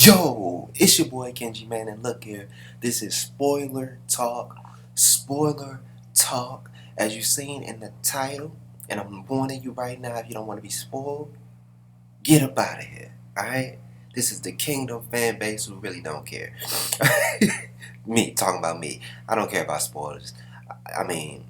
Yo, it's your boy Kenji Man, and look here. This is spoiler talk. Spoiler talk. As you've seen in the title, and I'm warning you right now, if you don't want to be spoiled, get up out of here. Alright? This is the Kingdom fan base who really don't care. Me, talking about me. I don't care about spoilers. I mean,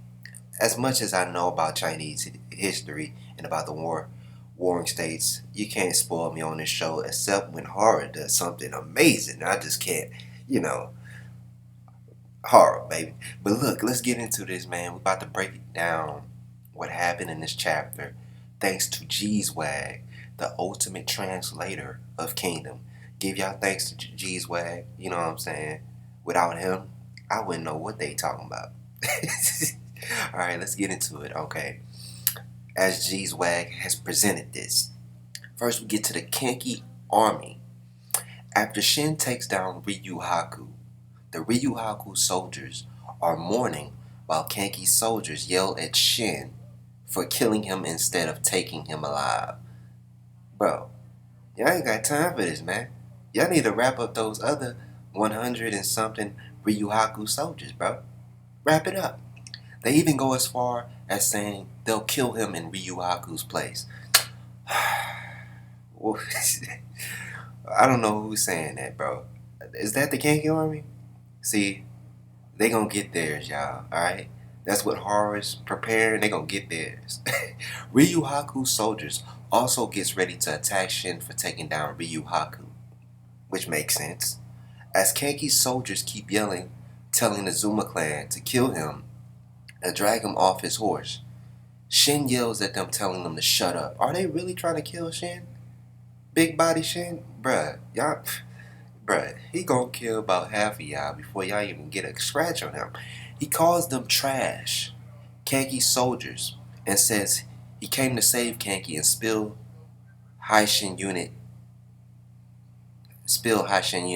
as much as I know about Chinese history and about the warring states, you can't spoil me on this show except when horror does something amazing. I just can't, you know, horror, baby. But look, let's get into this, man. We're about to break it down what happened in this chapter thanks to Jeezwag, the ultimate translator of Kingdom. Give y'all thanks to Jeezwag, you know what I'm saying? Without him, I wouldn't know what they talking about. Alright, let's get into it, okay? As Jeezwag has presented this. First, we get to the Kenki army. After Shin takes down Ryu Haku, the Ryu Haku soldiers are mourning while Kenki's soldiers yell at Shin for killing him instead of taking him alive. Bro, y'all ain't got time for this, man. Y'all need to wrap up those other 100 and something Ryu Haku soldiers, bro. Wrap it up. They even go as far as saying they'll kill him in Ryu Haku's place. I don't know who's saying that, bro. Is that the Kenki army? See, they gonna get theirs, y'all, alright? That's what horror's preparing, they gonna get theirs. Ryu Haku's soldiers also gets ready to attack Shin for taking down Ryu Haku, which makes sense. As Kenki's soldiers keep yelling, telling the Zuma clan to kill him and drag him off his horse, Shin yells at them, telling them to shut up. Are they really trying to kill Shin? Big body Shin? Bruh, he gonna kill about half of y'all before y'all even get a scratch on him. He calls them trash, Kenki's soldiers, and says he came to save Kenki and spill Haishin unit.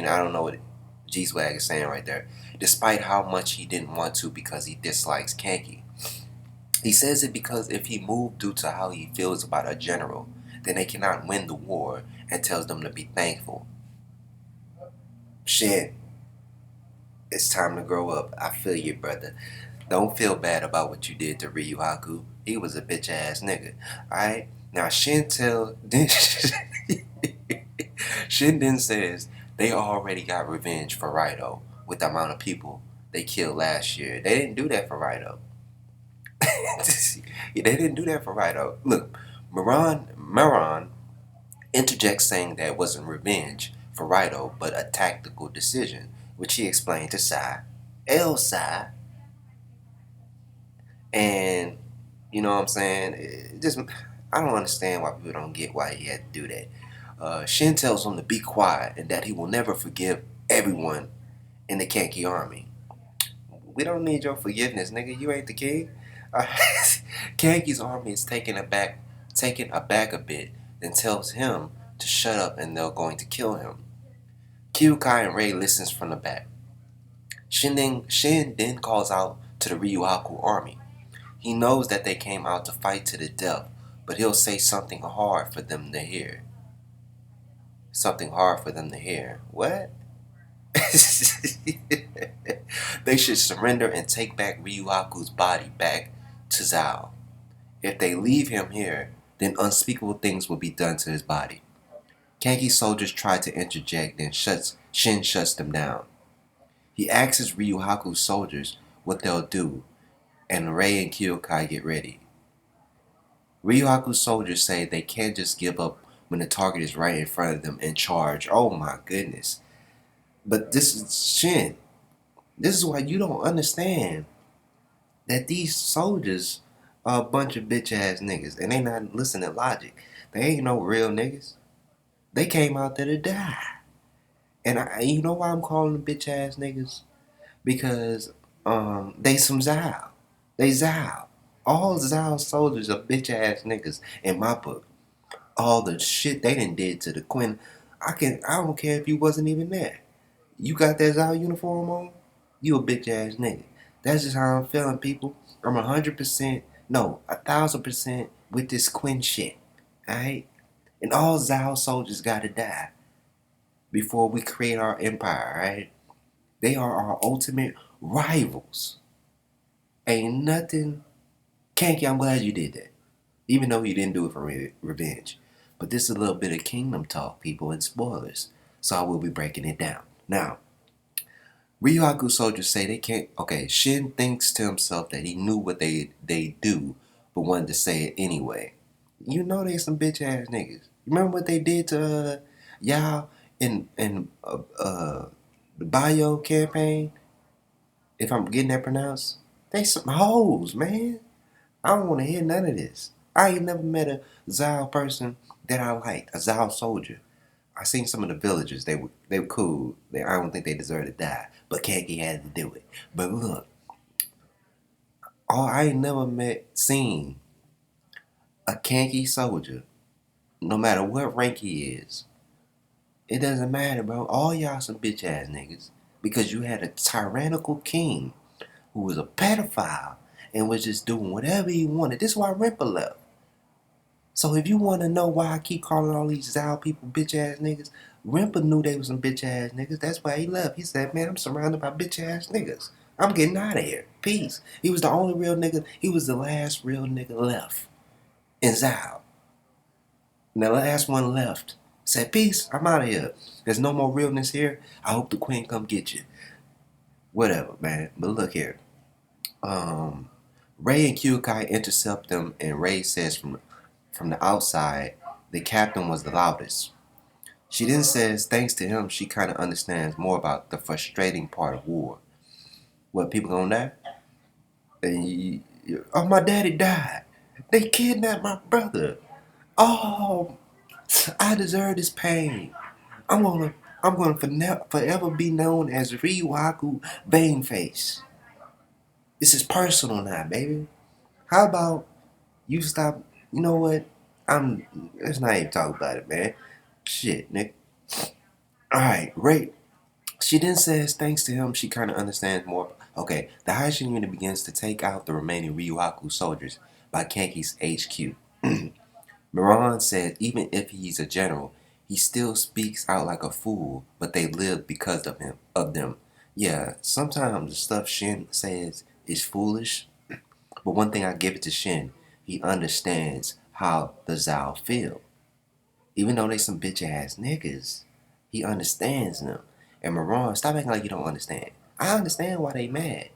I don't know what G-Swag is saying right there. Despite how much he didn't want to because he dislikes Kenki. He says it because if he moved due to how he feels about a general, then they cannot win the war, and tells them to be thankful. Shit, it's time to grow up. I feel you, brother. Don't feel bad about what you did to Ryu Haku. He was a bitch ass nigga. Alright? Now Shin then says they already got revenge for Raido with the amount of people they killed last year. They didn't do that for Raido. They didn't do that for Raido. Look, Maron interjects saying that it wasn't revenge for Raido, but a tactical decision, which he explained to Sai, Sai, and you know what I'm saying? I don't understand why people don't get why he had to do that. Shin tells him to be quiet and that he will never forgive everyone in the Kenki army. We don't need your forgiveness, nigga. You ain't the king. Kenki's army is taken aback a bit, then tells him to shut up and they're going to kill him. Kyukai and Rei listens from the back. Shin then calls out to the Ryu Haku army. He knows that they came out to fight to the death, but he'll say something hard for them to hear. Something hard for them to hear. What? They should surrender and take back Ryu Haku's body back to Zao. If they leave him here, then unspeakable things will be done to his body. Kenki's soldiers try to interject, then Shin shuts them down. He asks Ryu Haku's soldiers what they'll do, and Rei and Kyukai get ready. Ryu Haku's soldiers say they can't just give up when the target is right in front of them and charge. Oh my goodness. But this is Shin. This is why you don't understand that these soldiers are a bunch of bitch ass niggas and they not listening to logic. They ain't no real niggas. They came out there to die. And you know why I'm calling them bitch ass niggas? Because they some Zao. They Zao. All Zao soldiers are bitch ass niggas in my book. All the shit they done did to the Queen. I don't care if you wasn't even there. You got that Zao uniform on? You a bitch ass nigga. That's just how I'm feeling, people. I'm 100%, no, 1,000% with this Quinn shit. Alright? And all Zao soldiers gotta die. before we create our empire, right? They are our ultimate rivals. Ain't nothing. Kanki, I'm glad you did that. Even though you didn't do it for revenge. But this is a little bit of kingdom talk, people, and spoilers. So I will be breaking it down. Now, Ryu Haku soldiers say they can't. Okay, Shin thinks to himself that he knew what they do, but wanted to say it anyway. You know they some bitch ass niggas. Remember what they did to Yao in the Bio campaign? If I'm getting that pronounced, they some hoes, man. I don't want to hear none of this. I ain't never met a Zao person that I liked, a Zao soldier. I seen some of the villagers. They were cool. I don't think they deserve to die. But Kanki had to do it. But look, I ain't never seen a Kanki soldier, no matter what rank he is. It doesn't matter, bro. All y'all some bitch ass niggas. Because you had a tyrannical king who was a pedophile and was just doing whatever he wanted. This is why Rimpa left. So if you want to know why I keep calling all these Zao people bitch ass niggas, Rimpa knew they was some bitch ass niggas. That's why he left. He said, man, I'm surrounded by bitch ass niggas. I'm getting out of here. Peace. He was the only real nigga. He was the last real nigga left in Zao. And the last one left. Said, peace, I'm out of here. There's no more realness here. I hope the queen come get you. Whatever, man. But look here. Ray and Kyukai intercept them, and Ray says from the outside, the captain was the loudest. She then says, thanks to him, she kind of understands more about the frustrating part of war. What, people gonna die? Oh, my daddy died. They kidnapped my brother. Oh, I deserve this pain. I'm gonna forever be known as Ryuhaku Baneface. This is personal now, baby. How about you stop? You know what? Let's not even talk about it, man. Shit, Nick. All right, Ray. She then says, thanks to him, she kind of understands more. Okay, the Haishin unit begins to take out the remaining Ryuhaku soldiers by Kanki's HQ. Miran said even if he's a general, he still speaks out like a fool, but they live because of them. Yeah, sometimes the stuff Shin says is foolish, but one thing I give it to Shin, he understands how the Zao feel. Even though they some bitch ass niggas, he understands them. And Miran, stop acting like you don't understand. I understand why they mad.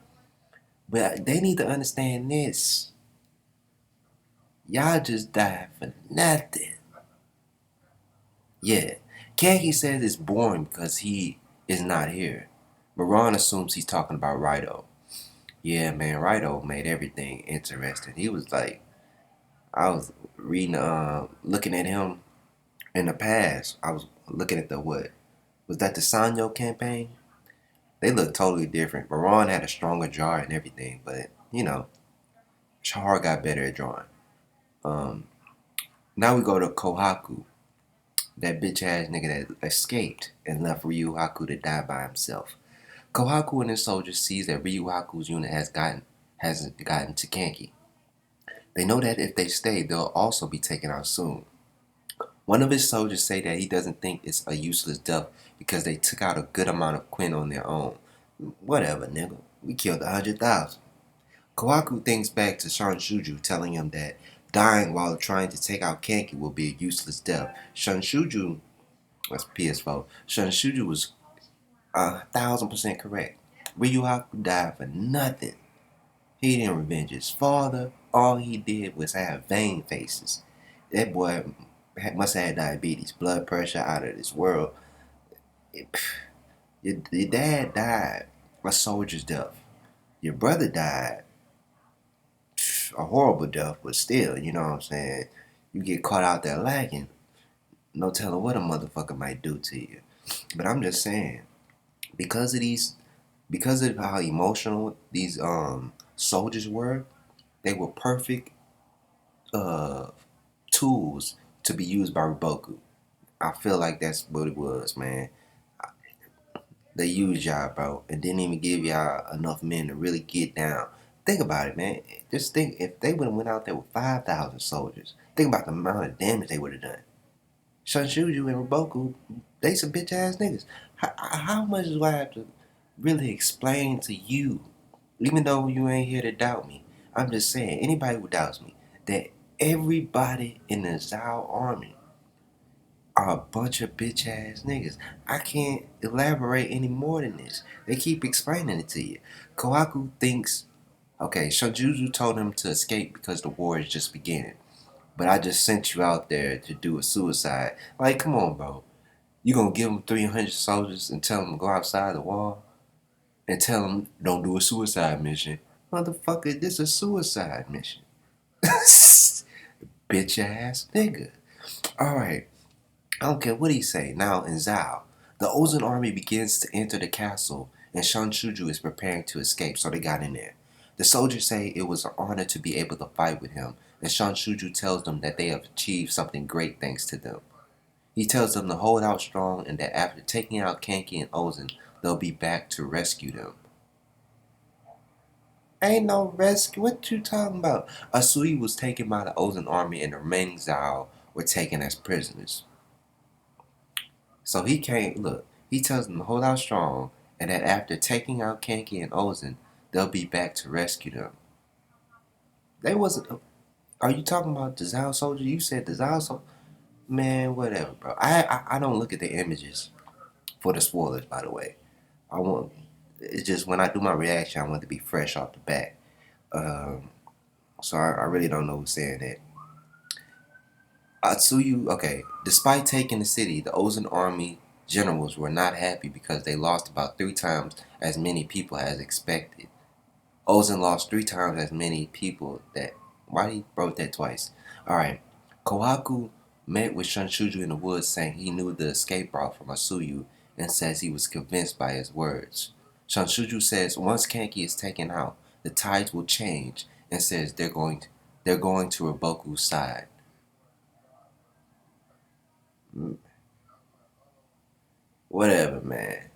But they need to understand this. Y'all just died for nothing. Yeah. Kanki says it's boring because he is not here. Miran assumes he's talking about Raito. Yeah, man, Raito made everything interesting. He was like, I was reading, looking at him in the past. I was looking at the what? Was that the Sanyo campaign? They look totally different. Miran had a stronger jaw and everything, but you know, Char got better at drawing. Um, Now we go to Kohaku, that bitch ass nigga that escaped and left Ryu Haku to die by himself. Kohaku and his soldiers sees that Ryu Haku's unit hasn't gotten to Kanki. They know that if they stay, they'll also be taken out soon. One of his soldiers say that he doesn't think it's a useless death because they took out a good amount of Quinn on their own. Whatever, nigga. We killed 100,000. Kohaku thinks back to Shanshuju telling him that dying while trying to take out Kanki will be a useless death. Shanshuju, that's PS4, Shanshuju was 1,000% correct. Ryu Haku died for nothing. He didn't revenge his father. All he did was have vein faces. That boy must have had diabetes, blood pressure out of this world. Your dad died a soldier's death. Your brother died a horrible death, but still, you know what I'm saying? You get caught out there lagging, no telling what a motherfucker might do to you. But I'm just saying, because of how emotional these soldiers were, they were perfect uh tools to be used by Riboku. I feel like that's what it was, man. They used y'all, bro, and didn't even give y'all enough men to really get down. Think about it, man. Just think if they would have went out there with 5,000 soldiers. Think about the amount of damage they would have done. Shanshuju and Riboku They some bitch ass niggas. How much do I have to really explain to you? Even though you ain't here to doubt me, I'm just saying, anybody who doubts me, that everybody in the Zhao army are a bunch of bitch ass niggas. I can't elaborate any more than this. They keep explaining it to you. Kawaku thinks, okay, Shinjuju told him to escape because the war is just beginning. But I just sent you out there to do a suicide. Like, come on, bro. You gonna give them 300 soldiers and tell them to go outside the wall? And tell them don't do a suicide mission? Motherfucker, this is a suicide mission. Bitch ass nigga. Alright. I don't care what he say. Now in Zhao, the Ozan army begins to enter the castle, and Shuju is preparing to escape, so they got in there. The soldiers say it was an honor to be able to fight with him, and Shuju tells them that they have achieved something great thanks to them. He tells them to hold out strong and that after taking out Kanki and Ozan, they'll be back to rescue them. Ain't no rescue. What you talking about? Asui was taken by the Ozan army and the remaining Zhao were taken as prisoners. So he can't look. He tells them to hold out strong, and that after taking out Kanki and Ozan, they'll be back to rescue them. They wasn't. Are you talking about the Zhao soldier? You said the Zhao soldier. Man, whatever, bro. I don't look at the images for the spoilers. By the way, I want. It's just when I do my reaction, I want it to be fresh off the bat. So I really don't know who's saying that. Atsuyu, okay. Despite taking the city, the Ozan army generals were not happy because they lost about 3 times as many people as expected. Ozan lost 3 times as many people that. Why he wrote that twice? Alright. Kohaku met with Shunshuju in the woods saying he knew the escape route from Atsuyu and says he was convinced by his words. Shunshuju says once Kanki is taken out, the tides will change and says they're going to Roboku's side. Whatever, man.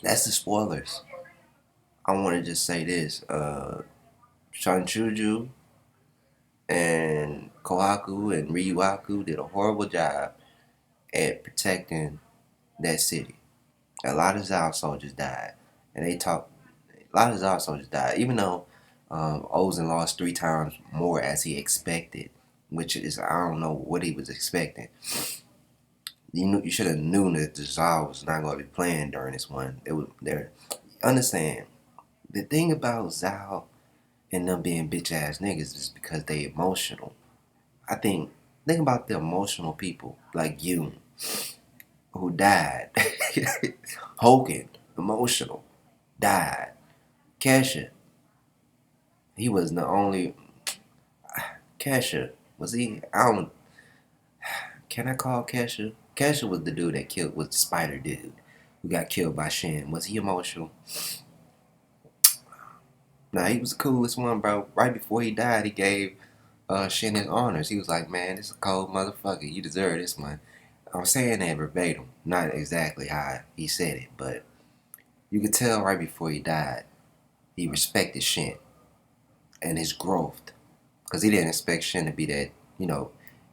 That's the spoilers. I want to just say this. Shunshuju and Kohaku and Ryuaku did a horrible job at protecting that city. A lot of Zao soldiers died, and a lot of Zao soldiers died, even though Ozan lost 3 times more as he expected, which is I don't know what he was expecting. You should have known that the Zao was not going to be playing during this one. It was there. Understand the thing about Zao and them being bitch ass niggas is because they emotional. Think about the emotional people like you who died. Hogan, emotional, died. Kesha, he was the only. Kesha, was he? I don't. Can I call Kesha? Kesha was the dude that killed, was the spider dude who got killed by Shin. Was he emotional? Nah, he was the coolest one, bro. Right before he died, he gave Shin his honors. He was like, man, this is a cold motherfucker. You deserve this one. I'm saying that verbatim, not exactly how he said it, but you could tell right before he died, he respected Shin and his growth. Because he didn't expect Shin to be that,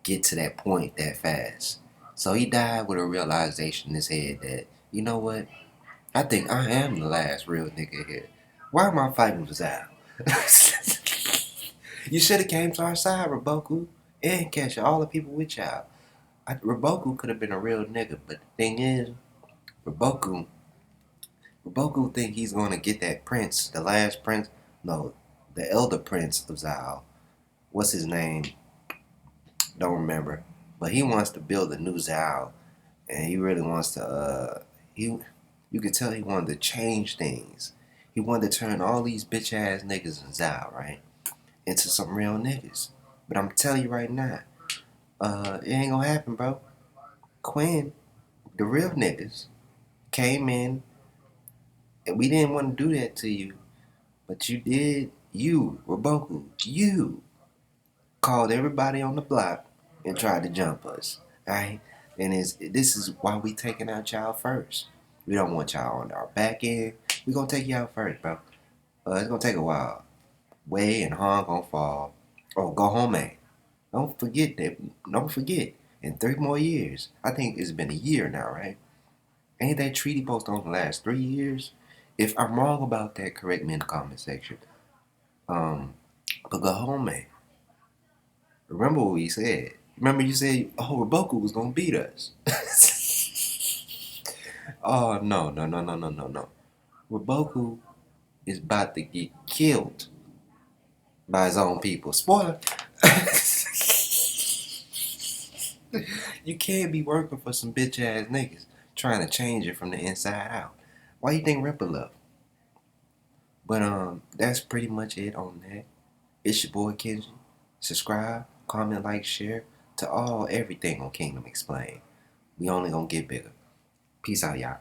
get to that point that fast. So he died with a realization in his head that, you know what? I think I am the last real nigga here. Why am I fighting with Zal? You should have came to our side, Roboku. And Kesha, all the people with y'all. Roboku could have been a real nigga, but the thing is, Roboku think he's gonna get that prince, the last prince, no, the elder prince of Zal. What's his name? Don't remember. But he wants to build a new Zal, and he really wants to. You could tell he wanted to change things. He wanted to turn all these bitch ass niggas in Zal, right, into some real niggas. But I'm telling you right now, it ain't gonna happen, bro. Quinn, the real niggas, came in, and we didn't want to do that to you, but you did. You, Roboku, you called everybody on the block and tried to jump us, right? And this is why we taking out y'all first. We don't want y'all on our back end. We gonna take you out first, bro. It's gonna take a while. Wei and Han gonna fall. Oh, go home, man. Don't forget that. Don't forget. in 3 more years. I think it's been a year now, right? Ain't that treaty supposed to only last 3 years? If I'm wrong about that, correct me in the comment section. But go home, man. Remember what we said. Remember you said, oh, Rebuku was gonna beat us. Oh no, no, no, no, no, no, no. Rebuku is about to get killed by his own people. Spoiler. You can't be working for some bitch ass niggas trying to change it from the inside out. Why you think Ripper left? But that's pretty much it on that. It's your boy Kenji. Subscribe, comment, like, share to everything on Kingdom Explained. We only gonna get bigger. Peace out, y'all.